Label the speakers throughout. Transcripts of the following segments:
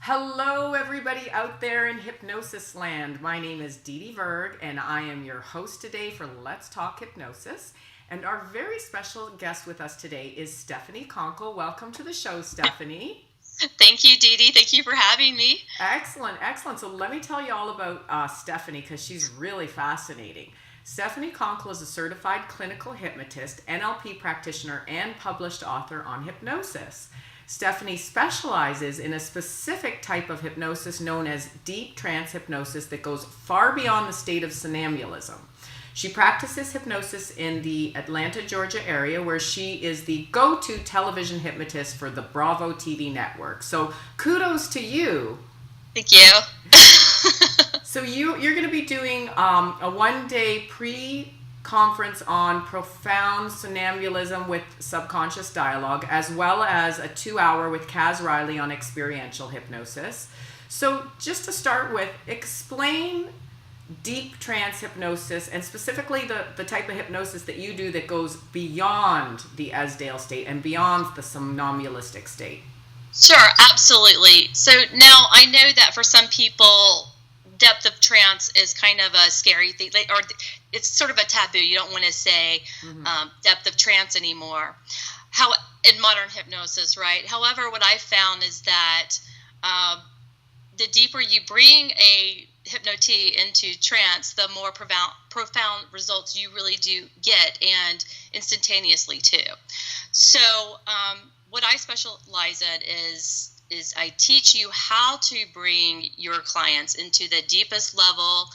Speaker 1: Hello, everybody out there in hypnosis land. My name is Didi Verg, and I am your host today for Let's Talk Hypnosis. And our very special guest with us today is Stephanie Conkle. Welcome to the show, Stephanie.
Speaker 2: Thank you, Didi. Thank you for having me.
Speaker 1: Excellent, excellent. So let me tell you all about Stephanie, because she's really fascinating. Stephanie Conkle is a certified clinical hypnotist, NLP practitioner, and published author on hypnosis. Stephanie specializes in a specific type of hypnosis known as deep trance hypnosis that goes far beyond the state of somnambulism. She practices hypnosis in the Atlanta, Georgia area, where she is the go-to television hypnotist for the Bravo TV network. So kudos to you.
Speaker 2: Thank you.
Speaker 1: So you're going to be doing a one-day pre-conference on profound somnambulism with subconscious dialogue, as well as a 2-hour with Kaz Riley on experiential hypnosis. So just to start with, explain deep trance hypnosis, and specifically the type of hypnosis that you do that goes beyond the Esdaile state and beyond the somnambulistic state.
Speaker 2: Sure, absolutely. So now I know that for some people, depth of trance is kind of a scary thing, or it's sort of a taboo. You don't want to say depth of trance anymore. How in modern hypnosis, right? However, what I found is that the deeper you bring a hypnotist into trance, the more profound results you really do get, and instantaneously too. So what I specialize in is I teach you how to bring your clients into the deepest level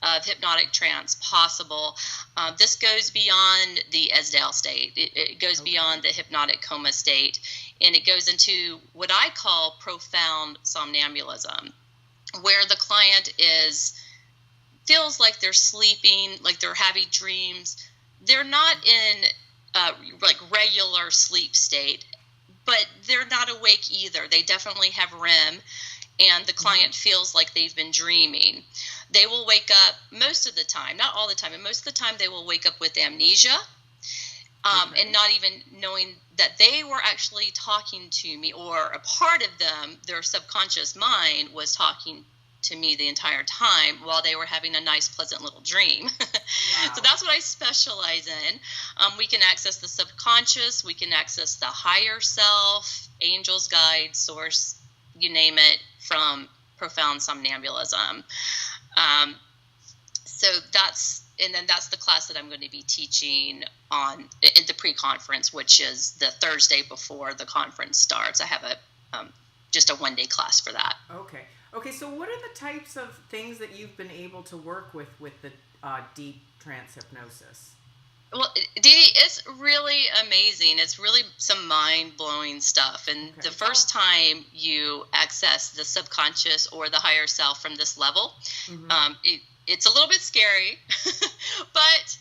Speaker 2: of hypnotic trance possible. This goes beyond the Esdaile state. It goes beyond the hypnotic coma state, and it goes into what I call profound somnambulism, where the client feels like they're sleeping, like they're having dreams. They're not in like regular sleep state, but they're not awake either. They definitely have REM, and the client feels like they've been dreaming. They will wake up most of the time, not all the time, but most of the time they will wake up with amnesia, and not even knowing that they were actually talking to me, or a part of them, their subconscious mind, was talking to me the entire time while they were having a nice, pleasant little dream. Wow. So that's what I specialize in. We can access the subconscious, we can access the higher self, angels, guides, source, you name it, from profound somnambulism. So that's the class that I'm going to be teaching on in the pre-conference, which is the Thursday before the conference starts. I have just a one-day class for that.
Speaker 1: Okay, so what are the types of things that you've been able to work with the deep trance hypnosis?
Speaker 2: Well, Didi, it's really amazing. It's really some mind-blowing stuff. And the first time you access the subconscious or the higher self from this level, it's a little bit scary, but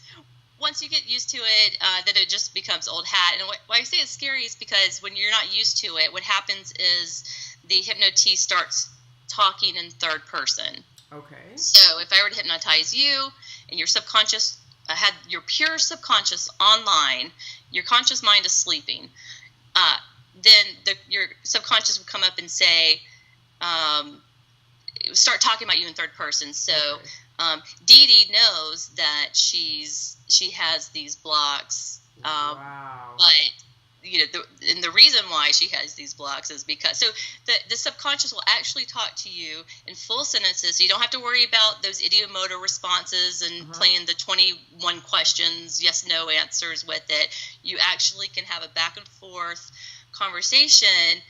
Speaker 2: once you get used to it, then it just becomes old hat. And why I say it's scary is because when you're not used to it, what happens is the hypnotist starts talking in third person.
Speaker 1: Okay.
Speaker 2: So if I were to hypnotize you and your subconscious had your pure subconscious online, your conscious mind is sleeping, then your subconscious would come up and say, start talking about you in third person. So Didi knows that she has these blocks,
Speaker 1: wow.
Speaker 2: But and the reason why she has these blocks is because the subconscious will actually talk to you in full sentences. So you don't have to worry about those idiomotor responses and playing the 21 questions, yes, no answers with it. You actually can have a back and forth conversation,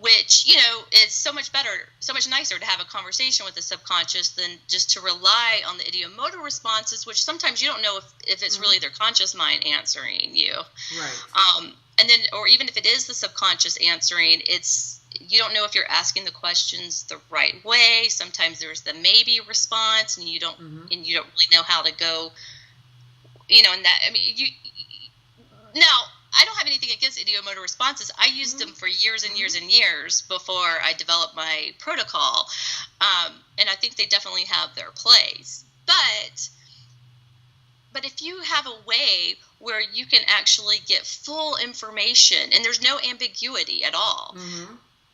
Speaker 2: which, is so much better, so much nicer to have a conversation with the subconscious than just to rely on the idiomotor responses, which sometimes you don't know if it's really their conscious mind answering you.
Speaker 1: Right.
Speaker 2: And then, or even if it is the subconscious answering, you don't know if you're asking the questions the right way. Sometimes there's the maybe response, and you don't really know how to go, and that, now, I don't have anything against idiomotor responses. I used them for years and years and years before I developed my protocol. And I think they definitely have their place. But if you have a way where you can actually get full information and there's no ambiguity at all,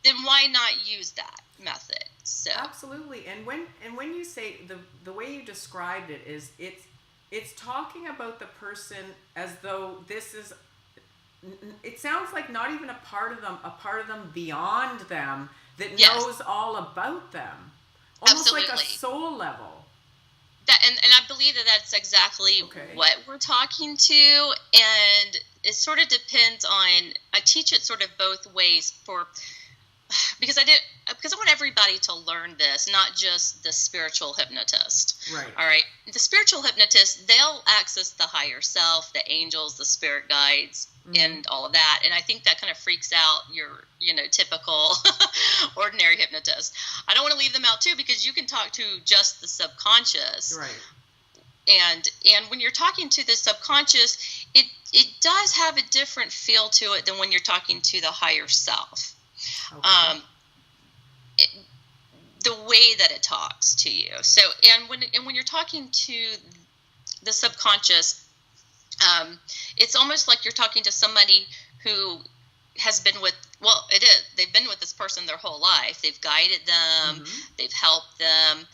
Speaker 2: then why not use that method? So
Speaker 1: absolutely. And when you say the way you described it is it's talking about the person as though this is, it sounds like not even a part of them beyond them that knows all about them. Almost like a soul level.
Speaker 2: That, and I believe that's exactly what we're talking to. And it sort of depends on, I teach it sort of both ways because I want everybody to learn this, not just the spiritual hypnotist.
Speaker 1: Right.
Speaker 2: All right. The spiritual hypnotist, they'll access the higher self, the angels, the spirit guides, and all of that. And I think that kind of freaks out your, typical ordinary hypnotist. I don't want to leave them out too, because you can talk to just the subconscious.
Speaker 1: Right.
Speaker 2: And when you're talking to the subconscious, it does have a different feel to it than when you're talking to the higher self. Okay. The way that it talks to you. So, and when you're talking to the subconscious, it's almost like you're talking to somebody who has been with, they've been with this person their whole life. They've guided them, they've helped them.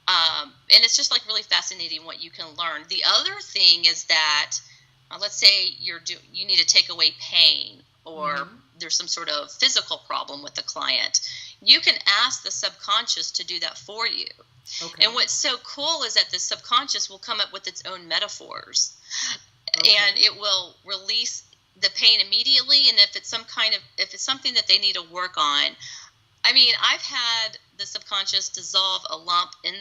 Speaker 2: And it's just like really fascinating what you can learn. The other thing is that, let's say you need to take away pain, or there's some sort of physical problem with the client. You can ask the subconscious to do that for you. Okay. And what's so cool is that the subconscious will come up with its own metaphors, and it will release the pain immediately. And if it's something that they need to work on, I mean, I've had the subconscious dissolve a lump in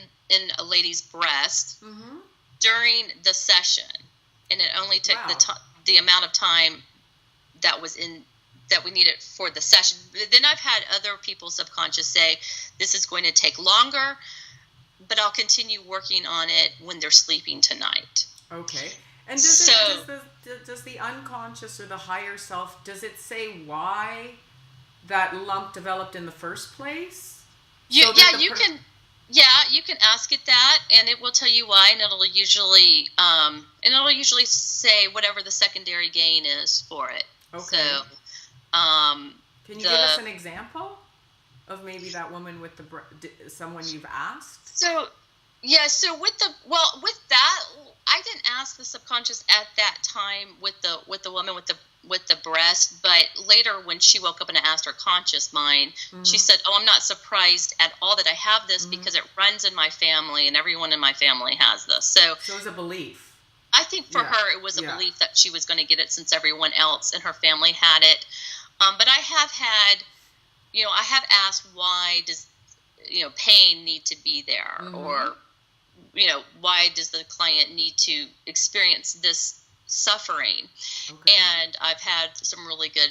Speaker 2: a lady's breast during the session, and it only took the amount of time that we needed for the session. Then I've had other people's subconscious say, this is going to take longer, but I'll continue working on it when they're sleeping tonight.
Speaker 1: Okay. And does the unconscious or the higher self, does it say why that lump developed in the first place?
Speaker 2: You can ask it that, and it will tell you why, and it'll usually say whatever the secondary gain is for it. Okay. So,
Speaker 1: can you give us an example of maybe that woman with someone you've asked?
Speaker 2: So with that, I didn't ask the subconscious at that time with the woman with the breast, but later when she woke up and I asked her conscious mind, she said, "Oh, I'm not surprised at all that I have this because it runs in my family, and everyone in my family has this." So
Speaker 1: it was a belief.
Speaker 2: I think for her it was a belief that she was going to get it since everyone else in her family had it. But I have had, I have asked, why does, pain need to be there? Or, why does the client need to experience this suffering? Okay. And I've had some really good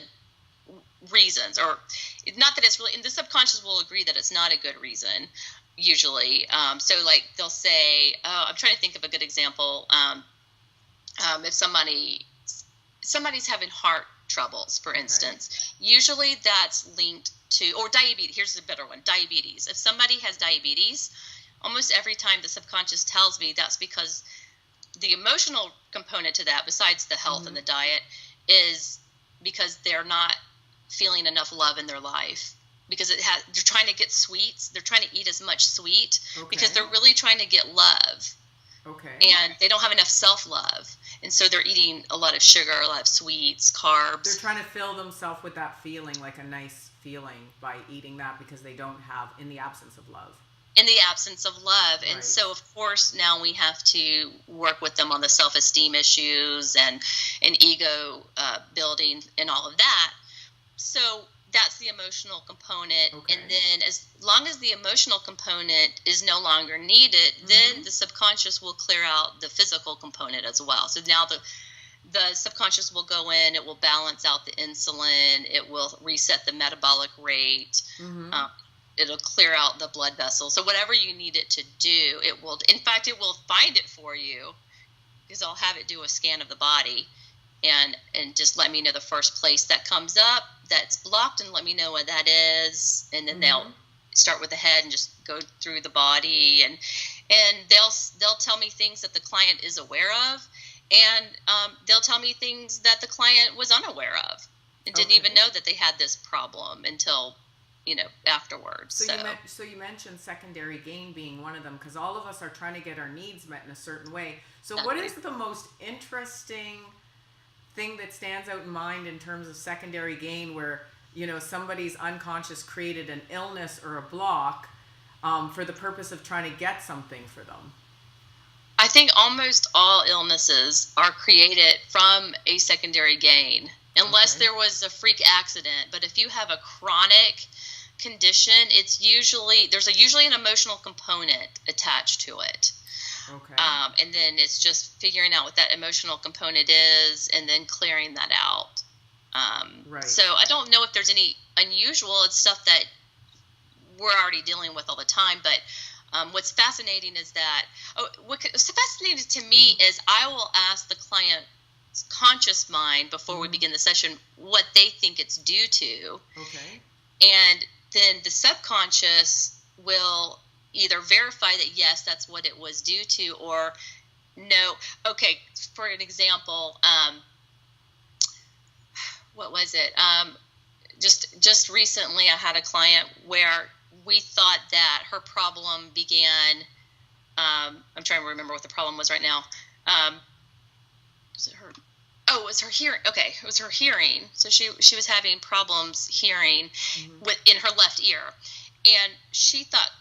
Speaker 2: reasons, or not that it's really, and the subconscious will agree that it's not a good reason usually. So like they'll say, I'm trying to think of a good example. If somebody's having heart troubles, for instance, usually that's linked to, or diabetes. Here's a better one, diabetes. If somebody has diabetes, almost every time the subconscious tells me that's because the emotional component to that, besides the health and the diet, is because they're not feeling enough love in their life. Because they're trying to get sweets. They're trying to eat as much sweet because they're really trying to get love. Okay. And they don't have enough self-love. And so they're eating a lot of sugar, a lot of sweets, carbs.
Speaker 1: They're trying to fill themselves with that feeling, like a nice feeling, by eating that because they don't have, in the absence of love.
Speaker 2: In the absence of love. Right. And so, of course, now we have to work with them on the self-esteem issues and ego building and all of that. So that's the emotional component. Okay. And then as long as the emotional component is no longer needed, then the subconscious will clear out the physical component as well. So now the subconscious will go in, it will balance out the insulin, it will reset the metabolic rate, it'll clear out the blood vessels. So whatever you need it to do, it will find it for you, because I'll have it do a scan of the body and just let me know the first place that comes up that's blocked, and let me know what that is. And then they'll start with the head and just go through the body, and they'll tell me things that the client is aware of, and they'll tell me things that the client was unaware of and didn't even know that they had this problem until afterwards.
Speaker 1: So you mentioned secondary gain being one of them, because all of us are trying to get our needs met in a certain way. So what is the most interesting thing that stands out in mind in terms of secondary gain, where somebody's unconscious created an illness or a block for the purpose of trying to get something for them?
Speaker 2: I think almost all illnesses are created from a secondary gain, unless there was a freak accident. But if you have a chronic condition, there's usually an emotional component attached to it.
Speaker 1: Okay.
Speaker 2: And then it's just figuring out what that emotional component is and then clearing that out.
Speaker 1: Right.
Speaker 2: So I don't know if there's any unusual. It's stuff that we're already dealing with all the time. But what's fascinating is that, what's fascinating to me is I will ask the client's conscious mind before we begin the session what they think it's due to.
Speaker 1: Okay.
Speaker 2: And then the subconscious will either verify that, yes, that's what it was due to, or no. Okay, for an example, what was it? Just recently I had a client where we thought that her problem began, I'm trying to remember what the problem was right now. Was it her? Oh, it was her hearing. Okay, it was her hearing. So she was having problems hearing in her left ear. And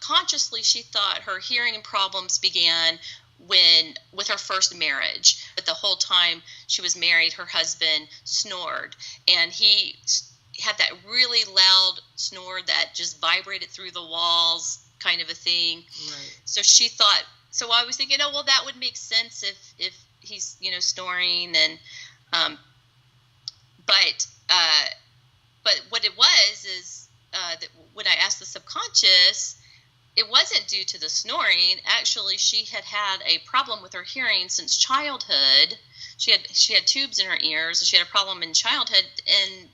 Speaker 2: consciously she thought her hearing problems began with her first marriage. But the whole time she was married, her husband snored. And he had that really loud snore that just vibrated through the walls, kind of a thing.
Speaker 1: Right. So
Speaker 2: I was thinking, that would make sense if he's, snoring. And, but what it was is, that when I asked the subconscious, it wasn't due to the snoring. Actually, she had a problem with her hearing since childhood. She had tubes in her ears, and she had a problem in childhood, and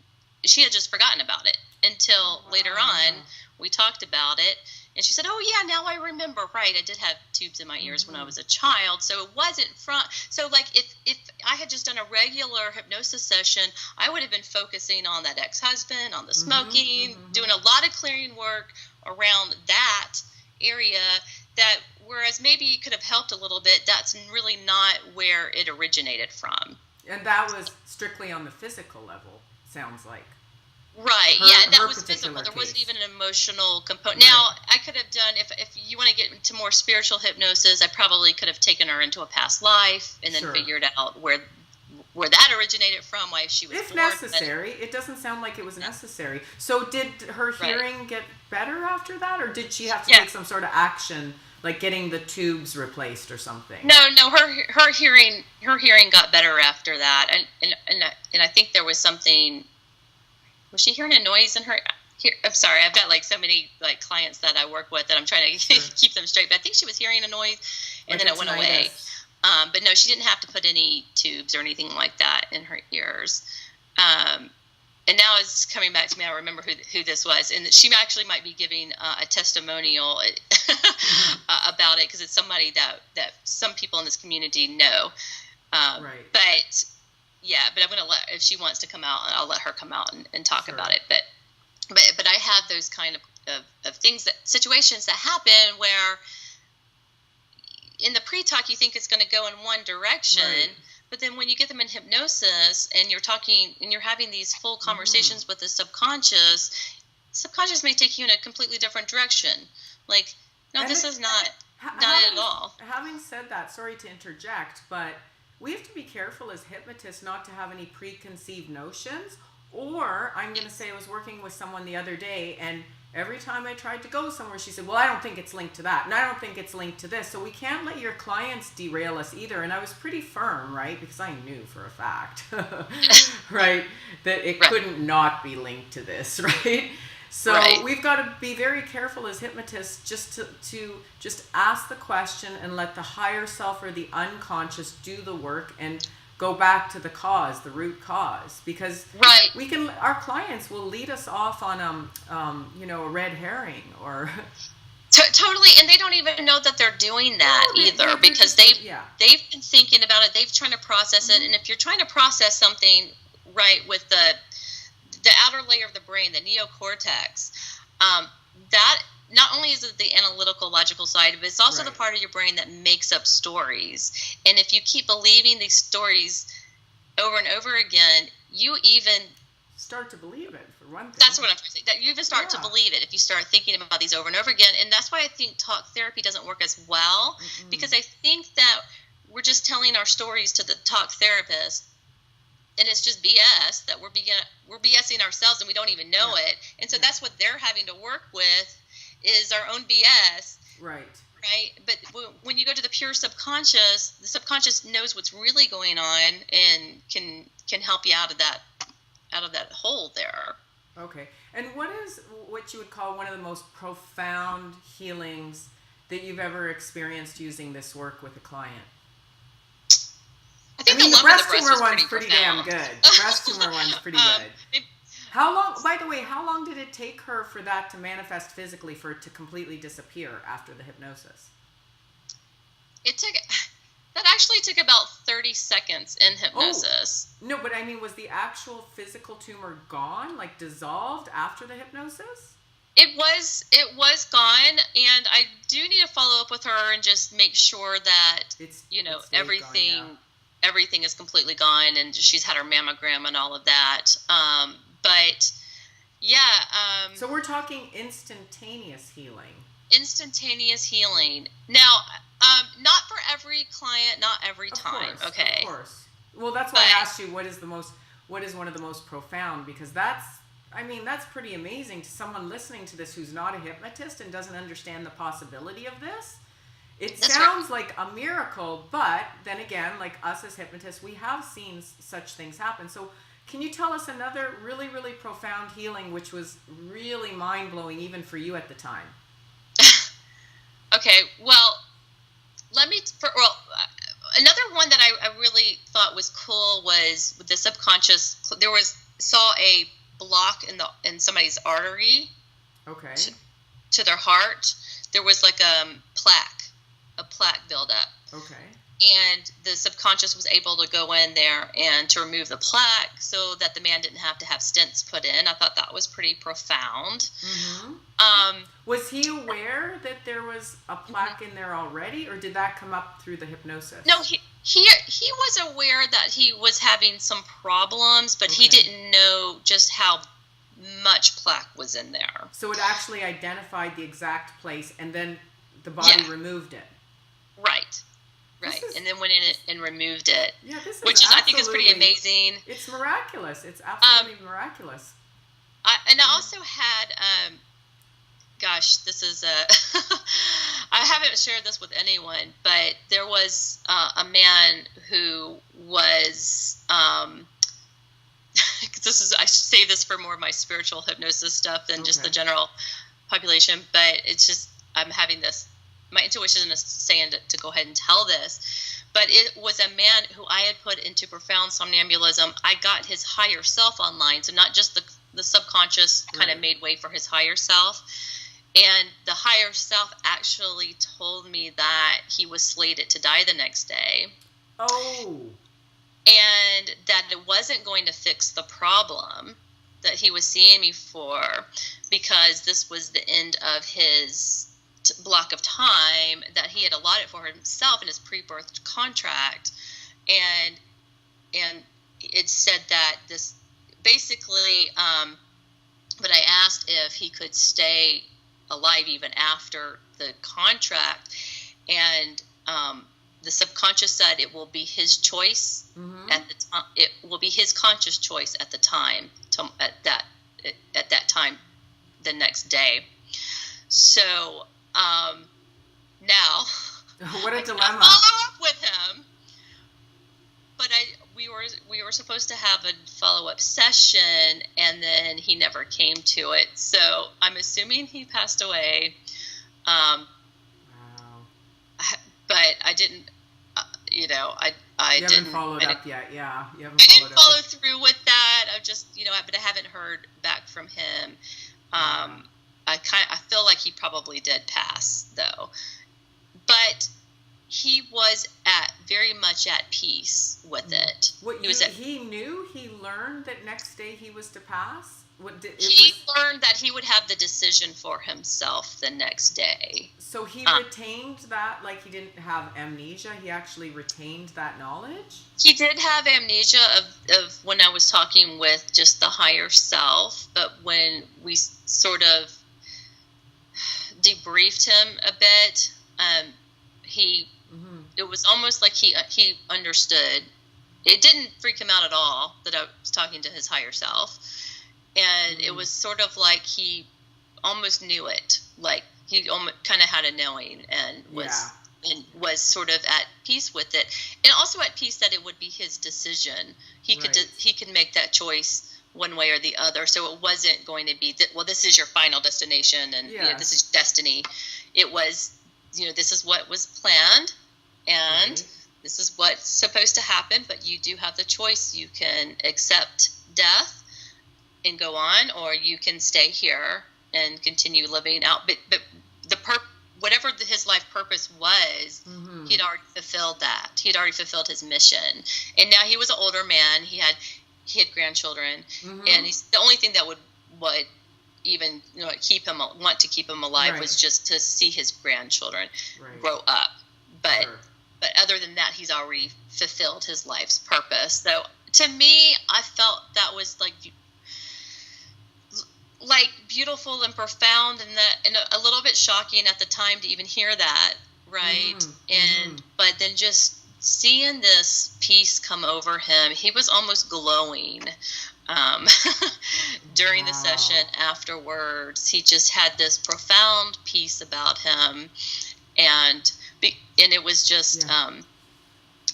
Speaker 2: she had just forgotten about it until later on we talked about it. And she said, "Oh yeah, now I remember. Right, I did have tubes in my ears when I was a child." So it wasn't if I had just done a regular hypnosis session, I would have been focusing on that ex-husband, on the smoking, doing a lot of clearing work around that area. Whereas maybe it could have helped a little bit, that's really not where it originated from.
Speaker 1: And that was strictly on the physical level, sounds like.
Speaker 2: Right, and that was physical. There wasn't even an emotional component. Now, I could have done, if you want to get into more spiritual hypnosis, I probably could have taken her into a past life and then figured out where that originated from, why she was
Speaker 1: born. If necessary. It doesn't sound like it was necessary. So did her hearing get better after that, or did she have to take some sort of action, like getting the tubes replaced or something?
Speaker 2: No, her hearing got better after that, and I think there was something. Was she hearing a noise in her? I'm sorry, I've got so many clients that I work with, and I'm trying to keep them straight. But I think she was hearing a noise, and then it went away. But no, she didn't have to put any tubes or anything like that in her ears. And now it's coming back to me. I remember who this was, and she actually might be giving a testimonial about it, because it's somebody that some people in this community know.
Speaker 1: Right.
Speaker 2: But. Yeah, but I'm going to if she wants to come out, I'll let her come out and talk about it. But I have those kind of things, situations that happen where in the pre-talk you think it's going to go in one direction, but then when you get them in hypnosis and you're talking and you're having these full conversations with the subconscious may take you in a completely different direction. This is not it at all.
Speaker 1: Having said that, sorry to interject, but we have to be careful as hypnotists not to have any preconceived notions. Or I'm going to say I was working with someone the other day, and every time I tried to go somewhere, she said, well, I don't think it's linked to that, and I don't think it's linked to this. So we can't let your clients derail us either. And I was pretty firm, right? Because I knew for a fact, right, that it couldn't not be linked to this, right? So we've got to be very careful as hypnotists just to just ask the question and let the higher self or the unconscious do the work and go back to the cause, the root cause, because our clients will lead us off on a red herring or
Speaker 2: totally, and they don't even know that they're doing that either, because they've been thinking about it, they've trying to process it, and if you're trying to process something with the outer layer of the brain, the neocortex, that not only is it the analytical, logical side, but it's also
Speaker 1: Right.
Speaker 2: the part of your brain that makes up stories. And if you keep believing these stories over and over again, you even
Speaker 1: Start to believe it, for one thing.
Speaker 2: that's what I'm trying to say. That you even start to
Speaker 1: Yeah.
Speaker 2: believe it if you start thinking about these over and over again. And that's why I think talk therapy doesn't work as well, because I think that we're just telling our stories to the talk therapist, and it's just BS that we're BSing ourselves and we don't even know it. And so that's what they're having to work with, is our own BS.
Speaker 1: Right.
Speaker 2: Right. But when you go to the pure subconscious, the subconscious knows what's really going on and can help you out of that hole there.
Speaker 1: Okay. And what is what you would call one of the most profound healings that you've ever experienced using this work with a client?
Speaker 2: I think
Speaker 1: the
Speaker 2: lump
Speaker 1: breast
Speaker 2: in the
Speaker 1: tumor
Speaker 2: was
Speaker 1: one's pretty damn
Speaker 2: profound.
Speaker 1: good. The breast tumor one's pretty good. How long, by the way, how long did it take her for that to manifest physically, for it to completely disappear after the hypnosis?
Speaker 2: That actually took about 30 seconds in hypnosis.
Speaker 1: Oh, no, but I mean, was the actual physical tumor gone, like dissolved after the hypnosis?
Speaker 2: It was gone, and I do need to follow up with her and just make sure that everything is completely gone, and she's had her mammogram and all of that. But yeah.
Speaker 1: So we're talking instantaneous healing.
Speaker 2: Instantaneous healing. Now, not for every client, not every time.
Speaker 1: Of course,
Speaker 2: okay.
Speaker 1: Of course. Well, that's why I asked you what is one of the most profound, because that's pretty amazing to someone listening to this who's not a hypnotist and doesn't understand the possibility of this. That's sounds like a miracle, but then again, like us as hypnotists, we have seen such things happen. So can you tell us another really, really profound healing, which was really mind-blowing even for you at the time?
Speaker 2: Okay, well, another one that I really thought was cool was with the subconscious. Saw a block in somebody's artery.
Speaker 1: Okay.
Speaker 2: To their heart, there was like a plaque buildup.
Speaker 1: Okay.
Speaker 2: And the subconscious was able to go in there and to remove the plaque so that the man didn't have to have stents put in. I thought that was pretty profound.
Speaker 1: Mm-hmm. Was he aware that there was a plaque in there already, or did that come up through the hypnosis?
Speaker 2: No, he was aware that he was having some problems, but he didn't know just how much plaque was in there.
Speaker 1: So it actually identified the exact place, and then the body removed it.
Speaker 2: Right. And then went in and removed it. Yeah, I think is pretty amazing.
Speaker 1: It's miraculous. It's absolutely miraculous.
Speaker 2: I also had, this is I haven't shared this with anyone, but there was a man who was, I should say this for more of my spiritual hypnosis stuff than just the general population, but it's just, I'm having this, my intuition is saying to go ahead and tell this, but it was a man who I had put into profound somnambulism. I got his higher self online, so not just the subconscious kind of made way for his higher self. And the higher self actually told me that he was slated to die the next day.
Speaker 1: Oh.
Speaker 2: And that it wasn't going to fix the problem that he was seeing me for, because this was the end of his block of time that he had allotted for himself in his pre-birth contract. And it said that this basically, but I asked if he could stay alive even after the contract, and the subconscious said it will be his choice at the time. It will be his conscious choice at the time, at that time, the next day. So now,
Speaker 1: what a dilemma!
Speaker 2: I follow up with him, but we were supposed to have a follow-up session, and then he never came to it. So I'm assuming he passed away.
Speaker 1: Wow.
Speaker 2: But I didn't, I
Speaker 1: you
Speaker 2: didn't.
Speaker 1: haven't followed up yet, yeah. You haven't
Speaker 2: I
Speaker 1: followed
Speaker 2: didn't
Speaker 1: up
Speaker 2: follow through with that. I just, but I haven't heard back from him. I feel like he probably did pass, though. But he was very much at peace with it.
Speaker 1: He learned that next day he was to pass?
Speaker 2: He learned that he would have the decision for himself the next day.
Speaker 1: So he retained that, like he didn't have amnesia. He actually retained that knowledge.
Speaker 2: He did have amnesia of when I was talking with just the higher self, but when we sort of debriefed him a bit, it was almost like he understood. It didn't freak him out at all that I was talking to his higher self. And it was sort of like he almost knew it. Like he kind of had a knowing and was sort of at peace with it. And also at peace that it would be his decision. He could make that choice one way or the other. So it wasn't going to be, this is your final destination and this is destiny. It was, this is what was planned and this is what's supposed to happen, but you do have the choice. You can accept death and go on, or you can stay here and continue living out. But whatever his life purpose was, he'd already fulfilled that. He'd already fulfilled his mission. And now he was an older man. He had grandchildren, and the only thing that would even want to keep him alive was just to see his grandchildren grow up. But other than that, he's already fulfilled his life's purpose. So to me, I felt that was like beautiful and profound, and a little bit shocking at the time to even hear that, right? But then just seeing this peace come over him, he was almost glowing during the session afterwards. He just had this profound peace about him, and it was just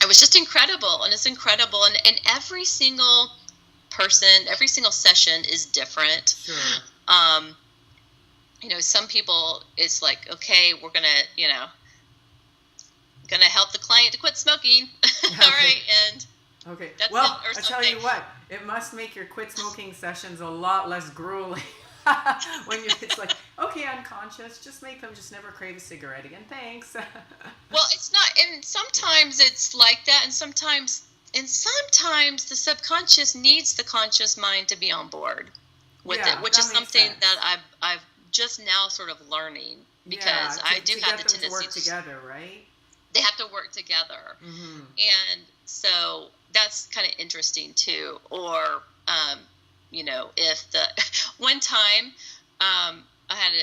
Speaker 2: it was just incredible. And it's incredible, and every single person, every single session is different. Some people, it's like, okay, we're gonna help the client to quit smoking. All right, and that's
Speaker 1: well,
Speaker 2: it, or
Speaker 1: I tell you what, it must make your quit smoking sessions a lot less grueling. When it's like, okay, unconscious, just make them just never crave a cigarette again, thanks.
Speaker 2: Well, it's not, and sometimes it's like that, and sometimes the subconscious needs the conscious mind to be on board with it, which is something that I've just now sort of learning, because I do have the tendency
Speaker 1: to work together, right?
Speaker 2: They have to work together, and so that's kind of interesting too. Or if one time I had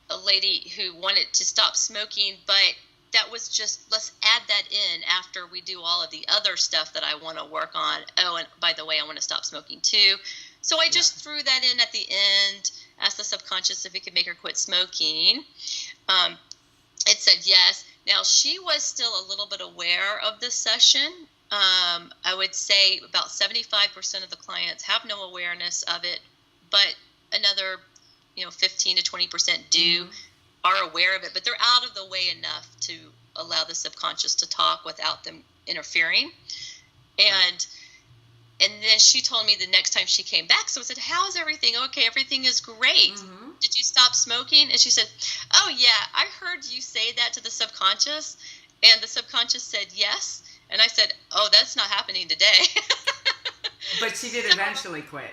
Speaker 2: a lady who wanted to stop smoking, but that was just, let's add that in after we do all of the other stuff that I want to work on. Oh, and by the way, I want to stop smoking too. So I just threw that in at the end, asked the subconscious if it could make her quit smoking. It said yes. Now, she was still a little bit aware of this session. I would say about 75% of the clients have no awareness of it, but another 15 to 20% are aware of it, but they're out of the way enough to allow the subconscious to talk without them interfering. And then she told me the next time she came back, so I said, how's everything? Okay, everything is great. Did you stop smoking? And she said, oh yeah, I heard you say that to the subconscious, and the subconscious said yes. And I said, oh, that's not happening today.
Speaker 1: But she did eventually quit.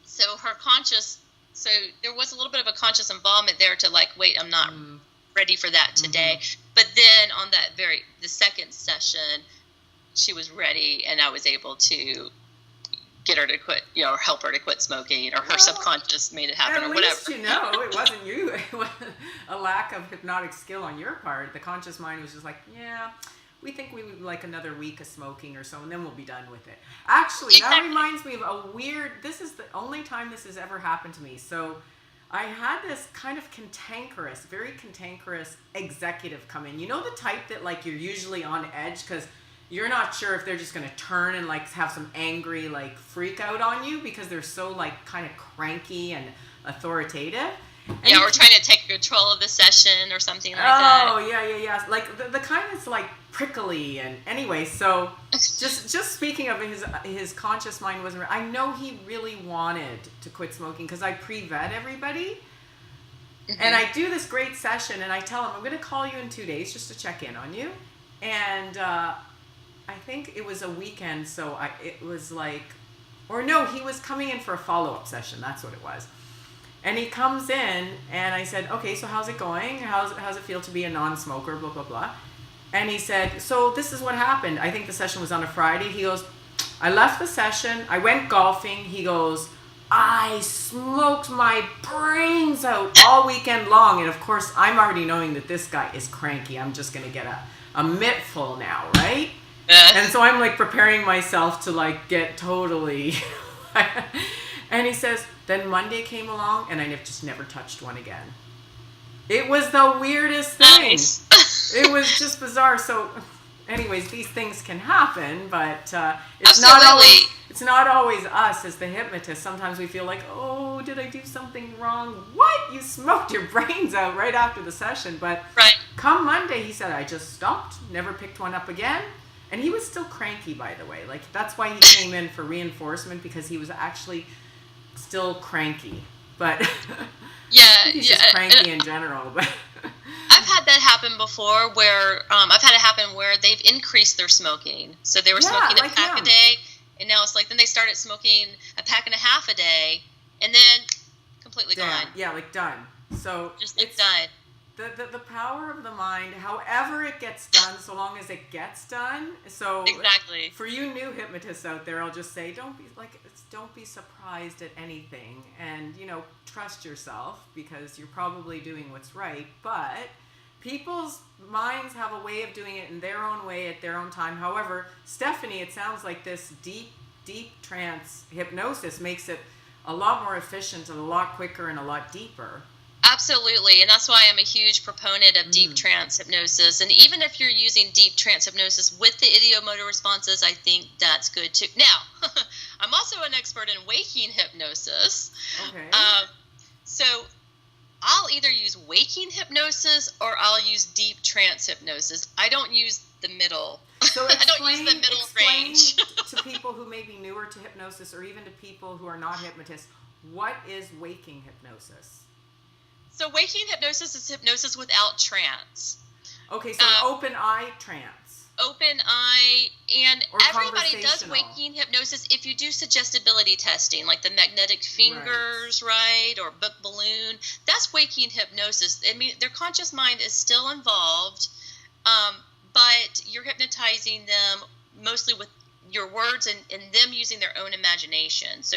Speaker 2: So so there was a little bit of a conscious involvement there to like, wait, I'm not ready for that today. But then on the second session, she was ready, and I was able to get her to quit, or help her to quit smoking, or her subconscious made it happen, or whatever.
Speaker 1: At least it wasn't you. It was a lack of hypnotic skill on your part. The conscious mind was just like, yeah, we think we would like another week of smoking or so, and then we'll be done with it. Actually, that reminds me of this is the only time this has ever happened to me. So I had this kind of very cantankerous executive come in. You know, the type that like you're usually on edge because you're not sure if they're just going to turn and like have some angry like freak out on you because they're so like kind of cranky and authoritative. And
Speaker 2: or trying to take control of the session or something like that.
Speaker 1: Oh, yeah. Like the kind that's like prickly. And anyway, so just speaking of his conscious mind wasn't. I know he really wanted to quit smoking because I pre-vet everybody. And I do this great session, and I tell him I'm going to call you in 2 days just to check in on you. And I think it was a weekend, so it was like Or no, he was coming in for a follow-up session. That's what it was. And he comes in, and I said, okay, so how's it going? How's it feel to be a non-smoker, blah, blah, blah. And he said, so this is what happened. I think the session was on a Friday. He goes, I left the session. I went golfing. He goes, I smoked my brains out all weekend long. And of course, I'm already knowing that this guy is cranky. I'm just going to get a mittful now, right? And so I'm like preparing myself to like get totally. And he says, then Monday came along and I just never touched one again. It was the weirdest thing.
Speaker 2: Nice.
Speaker 1: It was just bizarre. So anyways, these things can happen, but it's
Speaker 2: Absolutely.
Speaker 1: not always us as the hypnotist. Sometimes we feel like, oh, did I do something wrong? What? You smoked your brains out right after the session. But
Speaker 2: Right.
Speaker 1: come Monday, he said, I just stopped, never picked one up again. And he was still cranky, by the way. Like, that's why he came in for reinforcement, because he was actually still cranky. But
Speaker 2: Yeah,
Speaker 1: he's just cranky in general. But
Speaker 2: I've had that happen before where I've had it happen where they've increased their smoking. So they were smoking a pack a day, and now it's like then they started smoking a pack and a half a day, and then completely gone.
Speaker 1: Yeah, like done. So
Speaker 2: Just like done.
Speaker 1: The power of the mind, however it gets done, so long as it gets done. So
Speaker 2: Exactly.
Speaker 1: for you new hypnotists out there, I'll just say don't be surprised at anything, and trust yourself, because you're probably doing what's right. But people's minds have a way of doing it in their own way at their own time. However, Stephanie, it sounds like this deep trance hypnosis makes it a lot more efficient and a lot quicker and a lot deeper.
Speaker 2: Absolutely, and that's why I'm a huge proponent of deep trance hypnosis. And even if you're using deep trance hypnosis with the idiomotor responses, I think that's good too. Now, I'm also an expert in waking hypnosis.
Speaker 1: Okay.
Speaker 2: So I'll either use waking hypnosis or I'll use deep trance hypnosis. I don't use the middle.
Speaker 1: So
Speaker 2: I don't use the middle range.
Speaker 1: To people who may be newer to hypnosis, or even to people who are not hypnotists, what is waking hypnosis?
Speaker 2: So waking hypnosis is hypnosis without trance.
Speaker 1: Okay, so an open eye trance.
Speaker 2: Open eye, and
Speaker 1: Or
Speaker 2: everybody does
Speaker 1: conversational.
Speaker 2: waking hypnosis if you do suggestibility testing, like the magnetic fingers, right? Or book balloon. That's waking hypnosis. I mean, their conscious mind is still involved, but you're hypnotizing them mostly with your words and them using their own imagination. So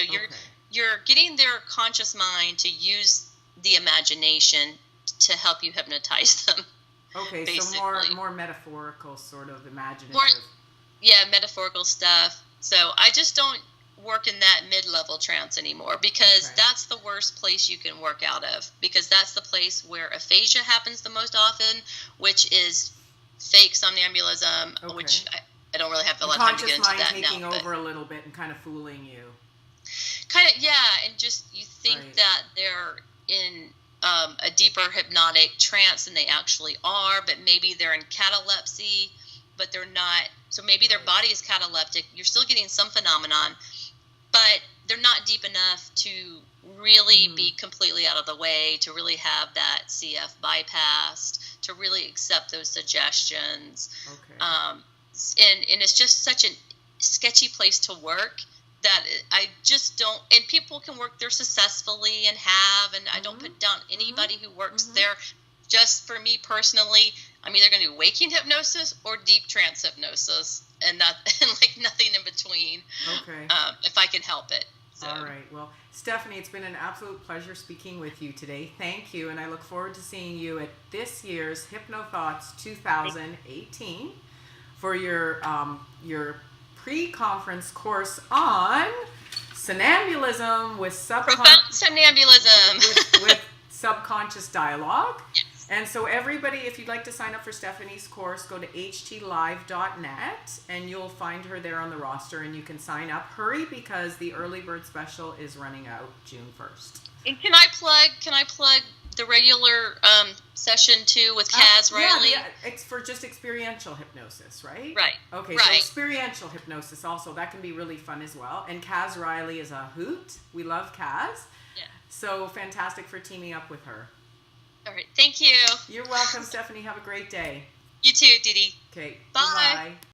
Speaker 2: you're getting their conscious mind to use the imagination to help you hypnotize them.
Speaker 1: Okay,
Speaker 2: basically.
Speaker 1: so more metaphorical, sort of imaginative.
Speaker 2: Metaphorical stuff. So I just don't work in that mid-level trance anymore, because that's the worst place you can work out of, because that's the place where aphasia happens the most often, which is fake somnambulism, which I don't really have a lot of time to get into that now.
Speaker 1: Conscious mind taking over a little bit and kind of fooling you.
Speaker 2: And just you think that they're in a deeper hypnotic trance than they actually are, but maybe they're in catalepsy, but they're not. So maybe their body is cataleptic. You're still getting some phenomenon, but they're not deep enough to really be completely out of the way, to really have that CF bypassed, to really accept those suggestions. And it's just such a sketchy place to work that I just don't, and people can work there successfully and I don't put down anybody who works there. Just for me personally, I'm either going to do waking hypnosis or deep trance hypnosis, and like nothing in between. If I can help it. So.
Speaker 1: All right. Well, Stephanie, it's been an absolute pleasure speaking with you today. Thank you, and I look forward to seeing you at this year's Hypnothoughts 2018 for your pre-conference course on somnambulism with
Speaker 2: profound somnambulism
Speaker 1: with subconscious dialogue.
Speaker 2: Yes.
Speaker 1: And so everybody, if you'd like to sign up for Stephanie's course, go to htlive.net and you'll find her there on the roster, and you can sign up. Hurry, because the early bird special is running out June 1st.
Speaker 2: And can I plug the regular session too with Kaz Riley?
Speaker 1: Yeah, it's for just experiential hypnosis, right?
Speaker 2: Right.
Speaker 1: Okay, so experiential hypnosis also, that can be really fun as well. And Kaz Riley is a hoot. We love Kaz.
Speaker 2: Yeah.
Speaker 1: So fantastic for teaming up with her.
Speaker 2: All right. Thank you.
Speaker 1: You're welcome, Stephanie. Have a great day.
Speaker 2: You too, Didi.
Speaker 1: Okay.
Speaker 2: Bye.
Speaker 1: Bye-bye.